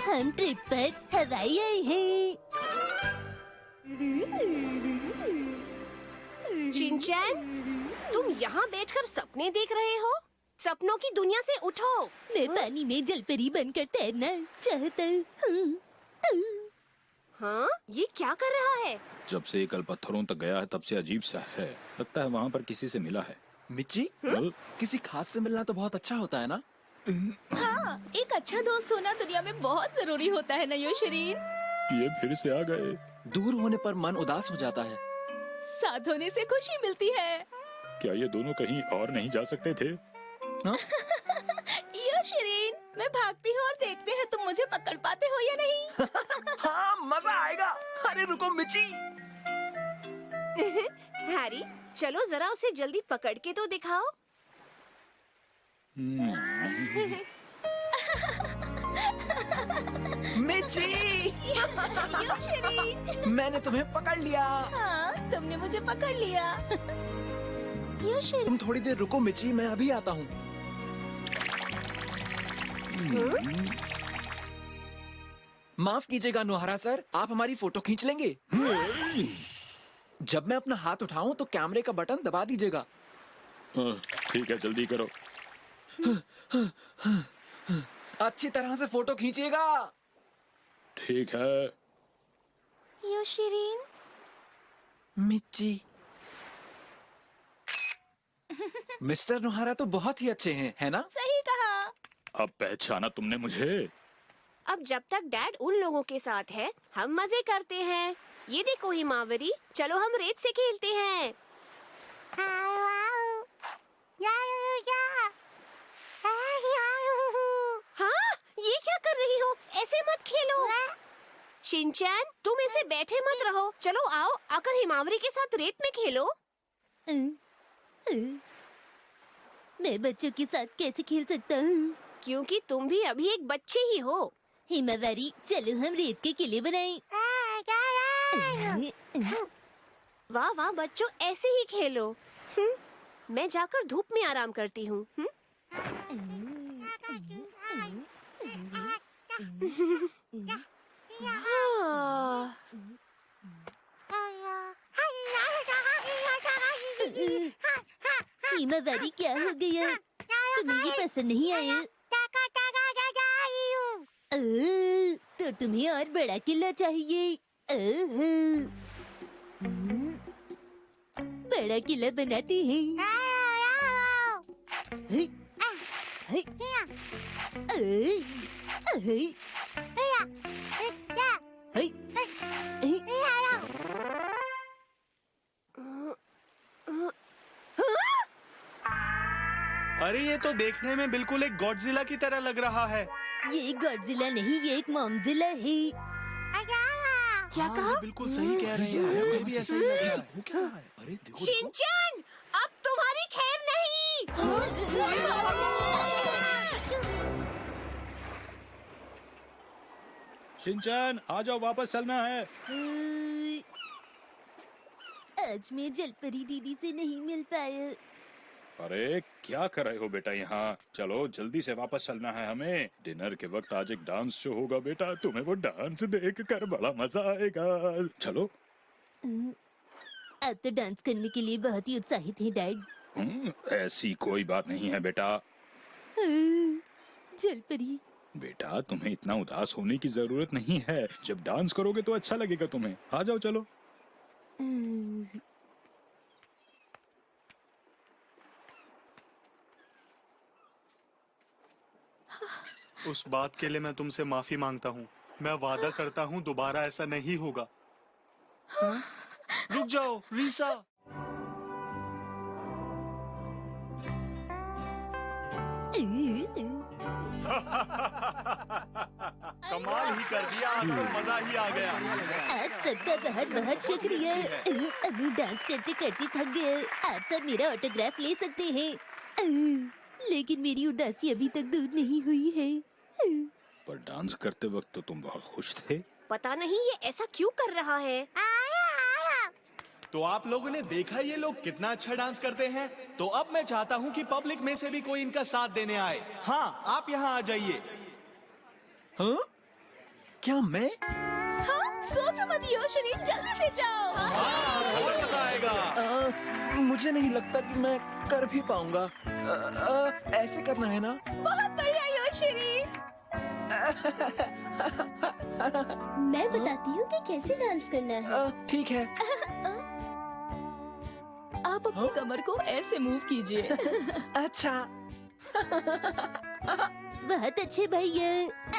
हम ट्रिप पर हवाई आए हैं। शिनचैन, तुम यहाँ बैठकर सपने देख रहे हो? सपनों की दुनिया से उठो। मैं पानी में जलपरी बनकर तैरना चाहता हूँ। हाँ, ये क्या कर रहा है? जब से ये कल पत्थरों तक गया है तब से अजीब सा है। लगता है वहाँ पर किसी से मिला है। मिच्ची, किसी खास से मिलना तो बहुत अच्छा होता है ना? हाँ, एक अच्छा दोस्त होना दुनिया में बहुत जरूरी होता है ना यो शरीर। ये फिर से आ गए। दूर होने पर मन उदास हो जाता है। साथ होने से खुशी मिलती है। क्या ये दोनों कहीं और नहीं जा सकते थे? यो शरीर, मैं भागती हूँ और देखते हैं तुम मुझे पकड़ पाते हो या नहीं। हाँ, मजा आएगा। अरे रुको मिच्ची। हैरी, चलो जरा उसे जल्दी पकड़ के तो दिखाओ। मिच्ची, यो शरीर, मैंने तुम्हें पकड़ लिया। हाँ, तुमने मुझे पकड़ लिया। यो शरीर, तुम थोड़ी देर रुको मिच्ची, मैं अभी आता हूँ। माफ कीजिएगा नोहरा सर, आप हमारी फोटो खींच लेंगे? जब मैं अपना हाथ उठाऊं तो कैमरे का बटन दबा दीजिएगा। ठीक है, जल्दी करो। अच्छी तरह से फोटो खींचिएगा। ठीक है। यो शरीर, मिच्ची। मिस्टर नोहरा तो बहुत ही अच्छे हैं, है ना? सही कहा। अब पहचाना तुमने मुझे? अब जब तक डैड उन लोगों के साथ है, हम मजे करते हैं। ये देखो हिमावरी, चलो हम रेत से खेलते हैं। हाँ, ये क्या कर रही हो? ऐसे मत खेलो। शिनचैन, तुम ऐसे बैठे मत रहो। चलो आओ, आकर हिमावरी के साथ रेत में खेलो। मैं बच्चों के साथ कैसे खेल सकता हूँ? क्योंकि तुम भी अभी एक बच्चे ही हो। हिमावरी, चलो हम रेत के किले बनाएं। वाह वाह बच्चों, ऐसे ही खेलो। मैं जाकर धूप में आराम करती हूँ। हिमावरी, क्या हो गया? तुम्हें ये पसंद नहीं आया? तो तुम्हें और बड़ा किला चाहिए। बड़ा किला बनाते हैं। अरे ये तो देखने में बिल्कुल एक गॉडजिला की तरह लग रहा है। ये गॉडजिला नहीं, ये एक मॉमजिला है। क्या कहा? ये बिल्कुल सही कह रहे हैं, मुझे भी ऐसा ही लग रहा है। वो क्या है? अरे देखो, शिनचैन, अब तुम्हारी खैर नहीं। शिनचैन, आ जाओ, वापस चलना है। आज मैं जलपरी दीदी से नहीं मिल पाया। अरे क्या कर रहे हो बेटा यहाँ? चलो जल्दी से वापस चलना है हमें। डिनर के वक्त आज एक डांस शो होगा बेटा, तुम्हें वो डांस देख कर बड़ा मजा आएगा। चलो। आप तो डांस करने के लिए बहुत ही उत्साहित हैं डैड। ऐसी कोई बात नहीं है बेटा। जलपरी, बेटा तुम्हें इतना उदास होने की जरूरत नहीं है। जब डांस करोगे तो अच्छा लगेगा तुम्हें। आ जाओ चलो। उस बात के लिए मैं तुमसे माफी मांगता हूँ। मैं वादा करता हूँ दोबारा ऐसा नहीं होगा। रुक जाओ रीसा। कमाल ही कर दिया, आज तो मजा ही आ गया। आप सबका बहुत बहुत शुक्रिया। अभी डांस करते करते थक गए। आप सब मेरा ऑटोग्राफ ले सकते हैं। लेकिन मेरी उदासी अभी तक दूर नहीं हुई है। पर डांस करते वक्त तो तुम बहुत खुश थे। पता नहीं ये ऐसा क्यों कर रहा है। तो आप लोगों ने देखा ये लोग कितना अच्छा डांस करते हैं। तो अब मैं चाहता हूँ कि पब्लिक में से भी कोई इनका साथ देने आए। हाँ, आप यहाँ आ जाइए। हाँ? क्या मैं? हाँ, सोचो मत योशरीन, जल्दी से जाओ। और मजा आएगा। मुझे नहीं लगता कि मैं कर भी पाऊंगा। ऐसे करना है ना? बहुत बढ़िया योशरीन। मैं बताती हूँ कि कैसे डांस करना है। ठीक है। आप अपनी कमर को ऐसे मूव कीजिए। अच्छा। बहुत अच्छे भैया,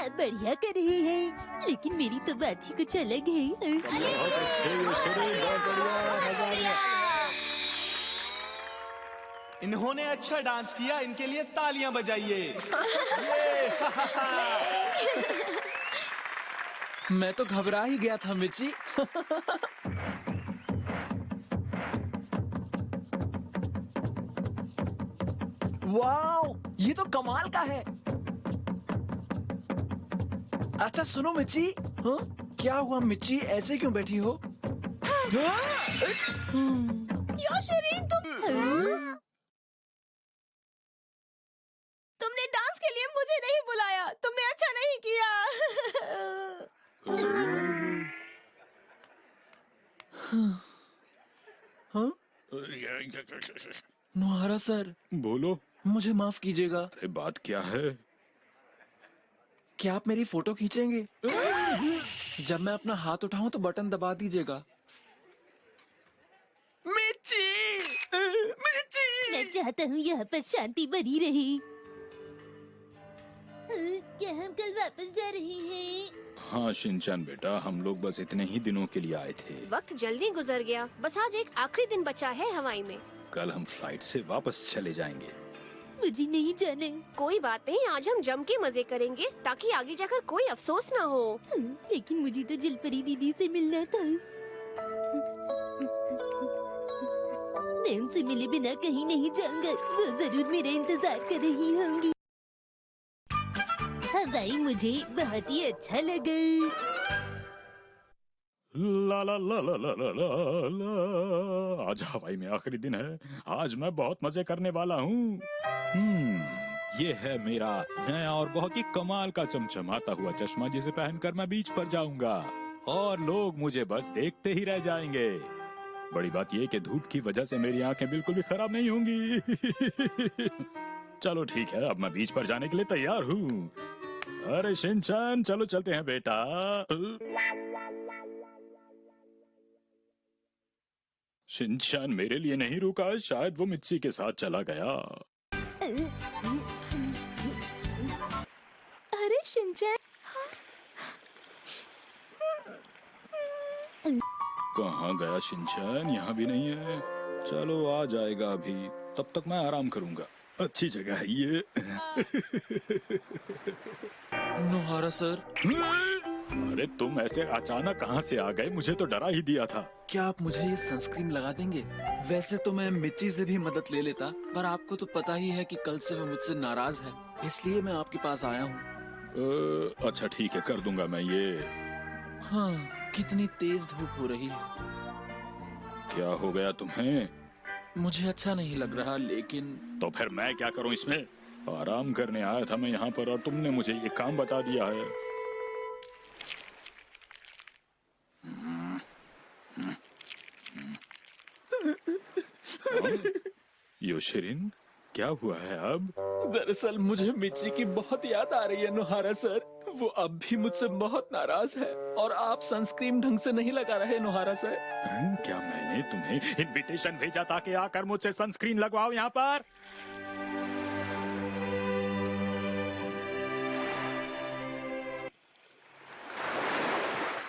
आप बढ़िया कर रहे हैं, लेकिन मेरी तो बात ही कुछ अलग है। बहुत अच्छे योशरीन, बहुत बढ़िया, मजा आ गया। इन्होंने अच्छा डांस किया, इनके लिए तालियां बजाइए। मैं तो घबरा ही गया था मिची। वाओ, ये तो कमाल का है। अच्छा सुनो मिची, हाँ? क्या हुआ मिची, ऐसे क्यों बैठी हो? योशरीन, तुमने डांस के लिए मुझे नहीं बुलाया, तुमने अच्छा नहीं किया। हाँ? नोहारा सर, बोलो। मुझे माफ कीजिएगा। अरे बात क्या है? क्या आप मेरी फोटो खींचेंगे? जब मैं अपना हाथ उठाऊं तो बटन दबा दीजिएगा। मिची! मिची! मैं चाहता हूँ यहाँ पर शांति बनी रहे। क्या हम कल वापस जा रहे हैं? हाँ शिनचैन बेटा, हम लोग बस इतने ही दिनों के लिए आए थे। वक्त जल्दी गुजर गया, बस आज एक आखिरी दिन बचा है हवाई में। कल हम फ्लाइट से वापस चले जाएंगे। मुझे नहीं जाना। कोई बात नहीं, आज हम जम के मजे करेंगे ताकि आगे जाकर कोई अफसोस ना हो। लेकिन मुझे तो जलपरी दीदी से मिलना था। मैं उनसे मिले बिना कहीं नहीं जाऊंगा, वो जरूर मेरा इंतजार कर रही होंगी। हवाई मुझे बहुत ही अच्छा लगा। ला ला ला ला ला ला ला ला। आज हवाई में आखिरी दिन है, आज मैं बहुत मजे करने वाला हूँ। ये है मेरा नया और बहुत ही कमाल का चमचमाता हुआ चश्मा, जिसे पहनकर मैं बीच पर जाऊंगा और लोग मुझे बस देखते ही रह जाएंगे। बड़ी बात यह कि धूप की वजह से मेरी आंखें बिल्कुल भी खराब नहीं होंगी। चलो ठीक है, अब मैं बीच पर जाने के लिए तैयार हूँ। अरे शिनचैन, चलो चलते हैं बेटा। शिनचैन मेरे लिए नहीं रुका, शायद वो मिच्ची के साथ चला गया। अरे शिनचैन, कहाँ गया शिनचैन? यहाँ भी नहीं है। चलो आ जाएगा अभी, तब तक मैं आराम करूंगा। अच्छी जगह है ये। नोहारा सर, अरे तुम ऐसे अचानक कहाँ से आ गए? मुझे तो डरा ही दिया था। क्या आप मुझे ये सनस्क्रीन लगा देंगे? वैसे तो मैं मिची से भी मदद ले लेता, पर आपको तो पता ही है कि कल से वो मुझसे नाराज है, इसलिए मैं आपके पास आया हूँ। अच्छा ठीक है, कर दूंगा मैं ये। हाँ, कितनी तेज धूप हो रही है। क्या हो गया तुम्हें? मुझे अच्छा नहीं लग रहा, लेकिन तो फिर मैं क्या करूं इसमें? आराम करने आया था मैं यहाँ पर और तुमने मुझे ये काम बता दिया है। योशरीन, क्या हुआ है अब? दरअसल मुझे मिची की बहुत याद आ रही है नोहारा सर। वो अब भी मुझसे बहुत नाराज है और आप सनस्क्रीन ढंग से नहीं लगा रहे नोहारा सर। क्या मैंने तुम्हें इनविटेशन भेजा था कि आकर मुझसे सनस्क्रीन लगवाओ यहाँ पर?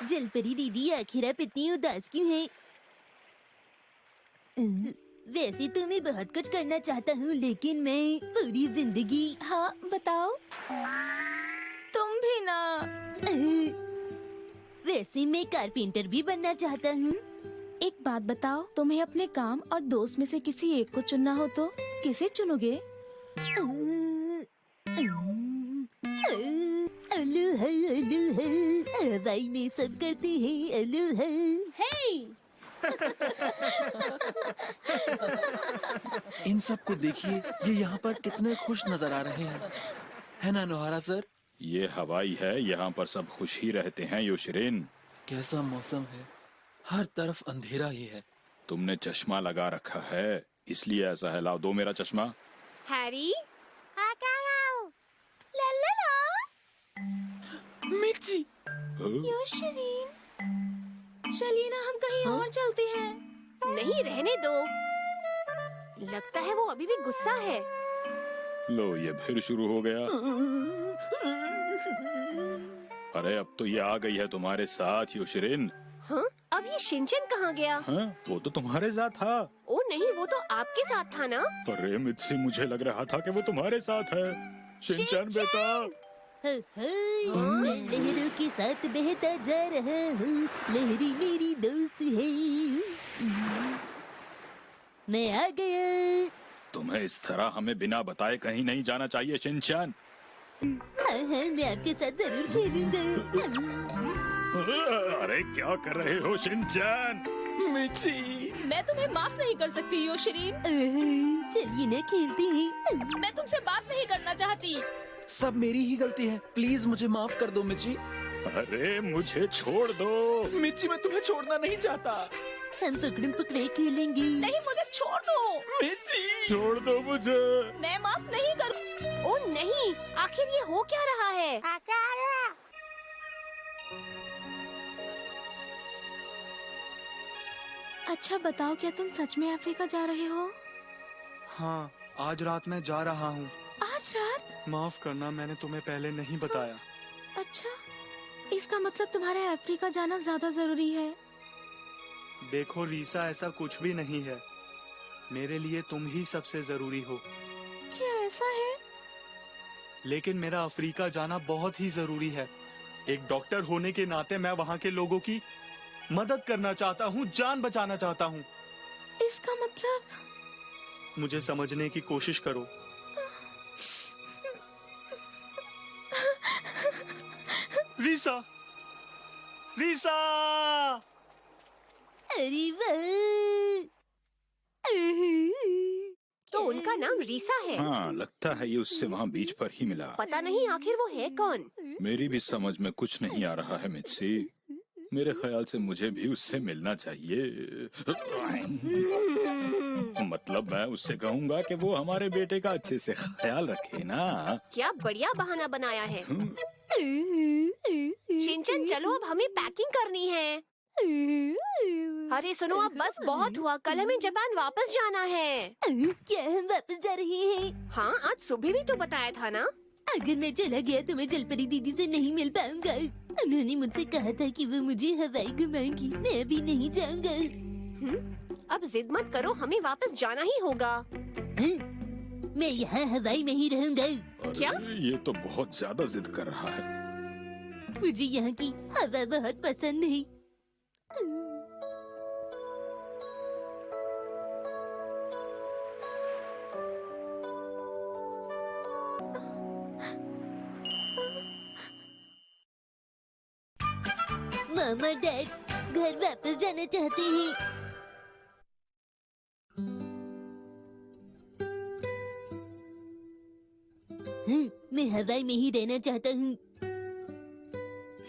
जलपरी दीदी आखिर आप इतनी उदास क्यों हैं? वैसे तो मैं बहुत कुछ करना चाहता हूँ, लेकिन मैं पूरी जिंदगी। हाँ बताओ। तुम भी ना। वैसे मैं कारपेंटर भी बनना चाहता हूँ। एक बात बताओ, तुम्हें अपने काम और दोस्त में से किसी एक को चुनना हो तो किसे चुनोगे? अलू है, हवाई में सब करते हैं अलू है। इन सब को देखिए, ये यहाँ पर कितने खुश नजर आ रहे हैं, है ना नोहारा सर? ये हवाई है, यहाँ पर सब खुश ही रहते हैं योशिरिन। कैसा मौसम है, हर तरफ अंधेरा ही है। तुमने चश्मा लगा रखा है इसलिए ऐसा है। लाओ दो मेरा चश्मा। हैरी, ला ला ला। मिर्ची, योशिरीन, चलिए ना हम कहीं और चलते हैं। नहीं, रहने दो। लगता है वो अभी भी गुस्सा है। लो ये फिर शुरू हो गया। अरे अब तो ये आ गई है तुम्हारे साथ योशिरिन। हाँ? अब ये शिनचैन कहाँ गया? हाँ, वो तो तुम्हारे साथ था। ओ नहीं, वो तो आपके साथ था ना। अरे मित्सी, मुझे लग रहा था कि वो तुम्हारे साथ है। शिनचैन बेटा। मैं लहरों के साथ बहता जा रहा हूँ, लहरी मेरी दोस्त है। मैं आ गया। तुम्हें इस तरह हमें बिना बताए कहीं नहीं जाना चाहिए शिनचैन। हाँ हाँ, मैं आपके साथ जरूर खेलूंगा। अरे क्या कर रहे हो शिनचैन? मिर्ची। मैं तुम्हें माफ नहीं कर सकती योशिरीन। चलिए ना खेलते हैं। मैं तुमसे बात नहीं करना चाहती। सब मेरी ही गलती है, प्लीज मुझे माफ कर दो मिर्ची। अरे मुझे छोड़ दो। मिर्ची, मैं तुम्हें छोड़ना नहीं चाहता। हम पकड़म पकड़ाई खेलेंगे। नहीं, मुझे छोड़ दो। मिर्ची, छोड़ दो मुझे। मैं माफ नहीं करूँ। ओ नहीं, आखिर ये हो क्या रहा है? अच्छा बताओ, क्या तुम सच में अफ्रीका जा रहे हो? हाँ, आज रात मैं जा रहा हूँ। आज रात? माफ करना, मैंने तुम्हें पहले नहीं बताया। अच्छा, इसका मतलब तुम्हारे अफ्रीका जाना ज्यादा जरूरी है। देखो रीसा, ऐसा कुछ भी नहीं है। मेरे लिए तुम ही सबसे जरूरी हो। क्या ऐसा है? लेकिन मेरा अफ्रीका जाना बहुत ही जरूरी है। एक डॉक्टर होने के नाते मैं वहाँ के लोगों की मदद करना चाहता हूँ, जान बचाना चाहता हूँ। इसका मतलब? मुझे समझने की कोशिश करो। रीसा, रीसा! अरे वाह! तो उनका नाम रीसा है। हाँ, लगता है ये उससे वहाँ बीच पर ही मिला। पता नहीं आखिर वो है कौन। मेरी भी समझ में कुछ नहीं आ रहा है मित्सी। मेरे ख्याल से मुझे भी उससे मिलना चाहिए। मतलब मैं उससे कहूँगा कि वो हमारे बेटे का अच्छे से ख्याल रखे ना। क्या बढ़िया बहाना बनाया है। शिनचैन, चलो अब हमें पैकिंग करनी है। अरे सुनो, अब बस बहुत हुआ, कल हमें जापान वापस जाना है। क्या हम वापस जा रहे हैं? हाँ, आज सुबह भी तो बताया था ना। अगर मैं चला गया तो मैं जलपरी दीदी से नहीं मिल पाऊंगा। उन्होंने मुझसे कहा था कि वो मुझे हवाई घुमाएंगी। मैं अभी नहीं जाऊंगा। अब जिद मत करो, हमें वापस जाना ही होगा। मैं यहाँ हवाई में ही रहूंगा। क्या? ये तो बहुत ज्यादा जिद कर रहा है। मुझे यहाँ की हवा बहुत पसंद है। मामा डैड घर वापस जाना चाहते हैं। मैं हवाई में ही रहना चाहता हूँ।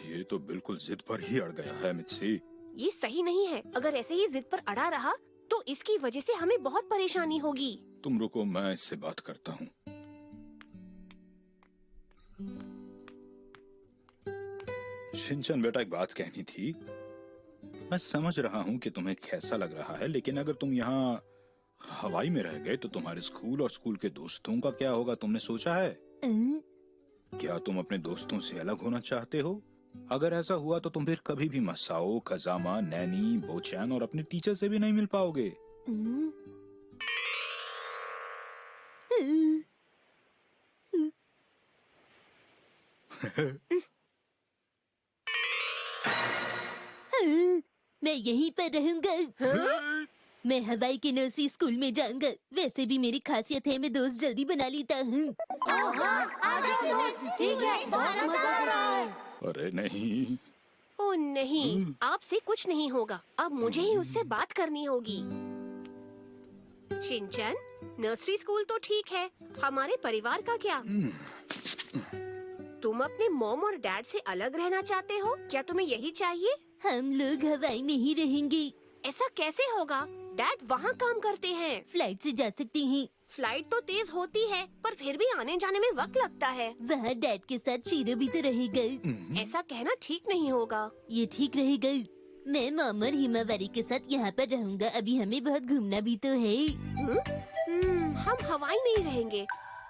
ये तो बिल्कुल जिद पर ही अड़ गया है मित्सी। ये सही नहीं है। अगर ऐसे ही जिद पर अड़ा रहा तो इसकी वजह से हमें बहुत परेशानी होगी। तुम रुको, मैं इससे बात करता हूँ। शिनचैन बेटा, एक बात कहनी थी। मैं समझ रहा हूँ कि तुम्हें कैसा लग रहा है, लेकिन अगर तुम यहाँ हवाई में रह गए तो तुम्हारे स्कूल और स्कूल के दोस्तों का क्या होगा? तुमने सोचा है? क्या तुम अपने दोस्तों से अलग होना चाहते हो? अगर ऐसा हुआ तो तुम फिर कभी भी मसाओ, कजामा, नैनी, बोचैन और अपने टीचर से भी नहीं मिल पाओगे। मैं यहीं पर रहूंगा। मैं हवाई के नर्सरी स्कूल में जाऊंगा। वैसे भी मेरी खासियत है, मैं दोस्त जल्दी बना लेता हूँ। अरे नहीं। ओ नहीं, आपसे कुछ नहीं होगा। अब मुझे ही उससे बात करनी होगी। शिनचैन, नर्सरी स्कूल तो ठीक है, हमारे परिवार का क्या? तुम अपने मॉम और डैड से अलग रहना चाहते हो? क्या तुम्हें यही चाहिए? हम लोग हवाई में ही रहेंगे। ऐसा कैसे होगा? डैड वहाँ काम करते हैं। फ्लाइट से जा सकते हैं। फ्लाइट तो तेज होती है, पर फिर भी आने जाने में वक्त लगता है। वहाँ डैड के साथ शीरो भी तो रहेगा। ऐसा कहना ठीक नहीं होगा। ये ठीक रहेगा। मैं मॉम और हिमावरी के साथ यहाँ पर रहूँगा। अभी हमें बहुत घूमना भी तो है। हम हवाई में ही रहेंगे।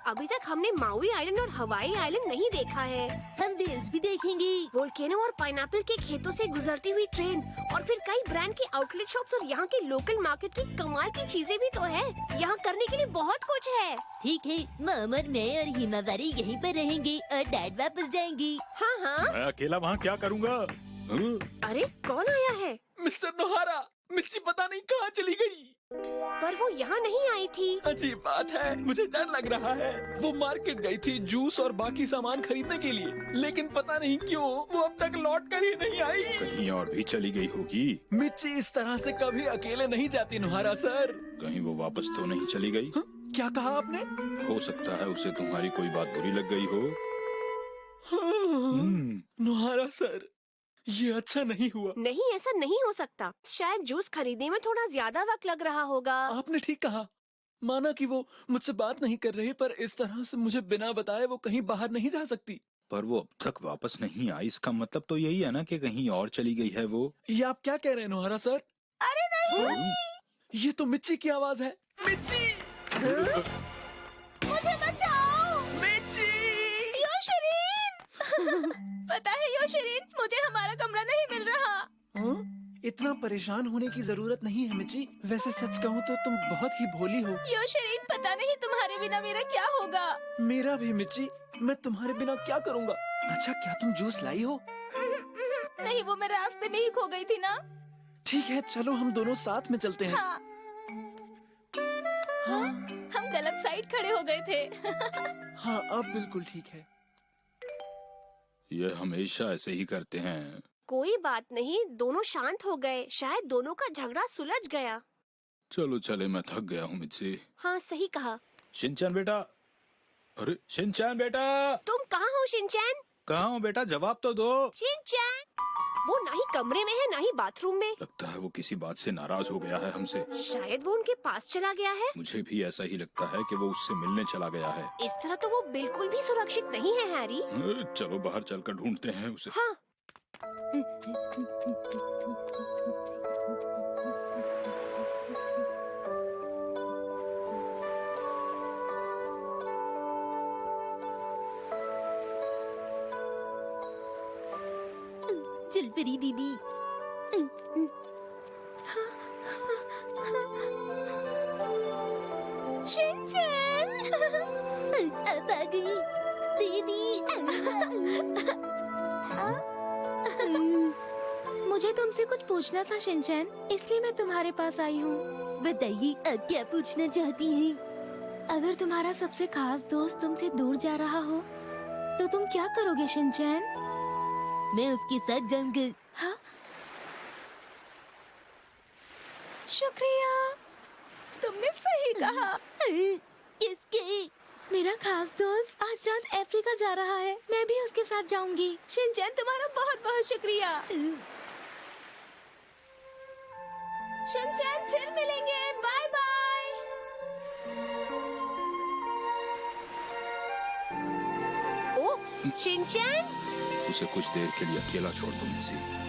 अभी तक हमने माउई आइलैंड और हवाई आइलैंड नहीं देखा है। हम वेल्स भी देखेंगे। वोल्केनो और पाइनएप्पल के खेतों से गुजरती हुई ट्रेन और फिर कई ब्रांड के आउटलेट शॉप्स और यहाँ के लोकल मार्केट की कमाल की चीजें भी तो है। यहाँ करने के लिए बहुत कुछ है। ठीक है, मॉम और मैं और हिमावरी यहीं पर रहेंगे और डैड वापस जाएंगे। हाँ हाँ। मैं अकेला वहाँ क्या करूँगा? अरे कौन आया है? मिस्टर नोहारा, मिर्ची पता नहीं कहाँ चली गई। पर वो यहाँ नहीं आई थी। अजीब बात है, मुझे डर लग रहा है। वो मार्केट गई थी जूस और बाकी सामान खरीदने के लिए, लेकिन पता नहीं क्यों वो अब तक लौट कर ही नहीं आई। कहीं और भी चली गई होगी। मिर्ची इस तरह से कभी अकेले नहीं जाती नोहारा सर। कहीं वो वापस तो नहीं चली गई? हाँ? क्या कहा आपने? हो सकता है उसे तुम्हारी कोई बात बुरी लग गई हो। हाँ, नोहारा सर, ये अच्छा नहीं हुआ। नहीं, ऐसा नहीं हो सकता। शायद जूस खरीदने में थोड़ा ज्यादा वक्त लग रहा होगा। आपने ठीक कहा। माना कि वो मुझसे बात नहीं कर रही, पर इस तरह से मुझे बिना बताए वो कहीं बाहर नहीं जा सकती। पर वो अब तक वापस नहीं आई, इसका मतलब तो यही है ना कि कहीं और चली गई है वो। ये आप क्या कह रहे हैं नोहारा सर? अरे नहीं, ये तो मिर्ची की आवाज है। मिर्ची, मुझे बचाओ। मिर्ची। योशरीन। पता है योशरीन, मुझे हमारा कमरा नहीं मिल रहा। हाँ? इतना परेशान होने की जरूरत नहीं है मिर्ची। वैसे सच कहूँ तो तुम बहुत ही भोली हो। योशरीन, पता नहीं तुम्हारे बिना मेरा क्या होगा। मेरा भी मिर्ची, मैं तुम्हारे बिना क्या करूँगा। अच्छा, क्या तुम जूस लाई हो? नहीं, वो मैं रास्ते में ही खो गई थी ना। ठीक है, चलो हम दोनों साथ में चलते हैं। हाँ, हाँ, हम गलत साइड खड़े हो गए थे। हाँ, अब बिल्कुल ठीक है। ये हमेशा ऐसे ही करते हैं। कोई बात नहीं, दोनों शांत हो गए। शायद दोनों का झगड़ा सुलझ गया। चलो चले, मैं थक गया हूँ मुझसे। हाँ, सही कहा। शिनचैन बेटा, अरे शिनचैन बेटा, तुम कहाँ हो शिनचैन? कहाँ हो बेटा? जवाब तो दो। शिनचैन, वो ना ही कमरे में है ना ही बाथरूम में। लगता है वो किसी बात से नाराज हो गया है हमसे। शायद वो उनके पास चला गया है। मुझे भी ऐसा ही लगता है कि वो उससे मिलने चला गया है। इस तरह तो वो बिल्कुल भी सुरक्षित नहीं है हैरी। चलो बाहर चलकर ढूंढते हैं उसे। हाँ। चल परी दीदी। शिनचैन। अब आ गई दीदी। मुझे तुमसे कुछ पूछना था शिनचैन, इसलिए मैं तुम्हारे पास आई हूँ। बताइए, अब क्या पूछना चाहती हैं? अगर तुम्हारा सबसे खास दोस्त तुमसे दूर जा रहा हो तो तुम क्या करोगे शिनचैन? मैं उसके साथ जाऊंगा। हाँ? शुक्रिया, तुमने सही कहा। किसके? मेरा खास दोस्त आज रात अफ्रीका जा रहा है, मैं भी उसके साथ जाऊंगी। शिनचैन, तुम्हारा बहुत बहुत शुक्रिया। शिनचैन, फिर मिलेंगे। Bye bye. ओ शिनचैन, उसे कुछ देर के लिए अकेला छोड़ दो मिसी।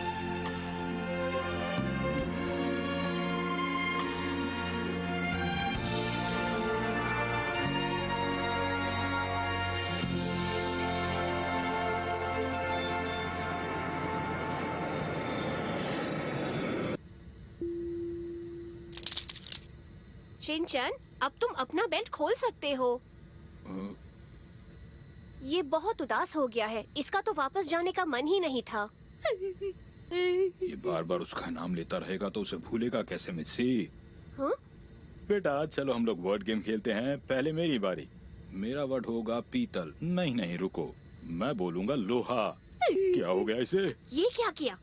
शिनचैन, अब तुम अपना बेल्ट खोल सकते हो। ये बहुत उदास हो गया है। इसका तो वापस जाने का मन ही नहीं था। ये बार बार उसका नाम लेता रहेगा तो उसे भूलेगा कैसे मिसी? हाँ? बेटा चलो हम लोग वर्ड गेम खेलते हैं। पहले मेरी बारी। मेरा वर्ड होगा पीतल। नहीं नहीं रुको, मैं बोलूंगा लोहा। क्या हो गया इसे? ये क्या किया?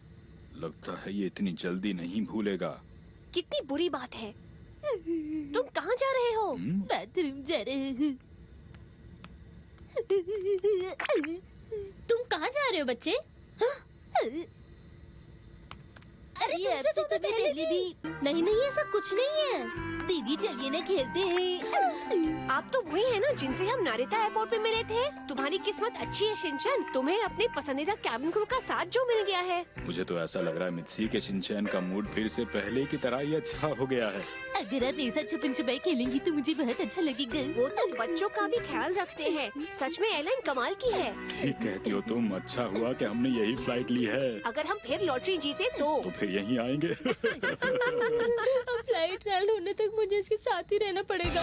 लगता है ये इतनी जल्दी नहीं भूलेगा। कितनी बुरी बात है। तुम कहाँ जा रहे हो? बाथरूम जा रहे हूँ। तुम कहाँ जा रहे हो बच्चे? अरे तुमसे आपसे तो मैं पहले भी नहीं नहीं, ऐसा कुछ नहीं है। दीदी चलिए ना खेलते हैं। आप तो वही है ना जिनसे हम नारिता एयरपोर्ट पे मिले थे। तुम्हारी किस्मत अच्छी है शिनचैन, तुम्हें अपने पसंदीदा कैबिन क्रू का साथ जो मिल गया है। मुझे तो ऐसा लग रहा है मित्सी के शिनचैन का मूड फिर से पहले की तरह ही अच्छा हो गया है। अगर आप मेरे साथ छुपन छुपाई खेलेंगी तो मुझे बहुत अच्छा लगेगा। वो तो बच्चों का भी ख्याल रखते हैं। सच में एलन कमाल की है। ठीक कहती हो तुम, अच्छा हुआ कि हमने यही फ्लाइट ली है। अगर हम फिर लॉटरी जीते तो फिर यहीं आएंगे। अब फ्लाइट लैंड होने तक मुझे इसके साथ ही रहना पड़ेगा।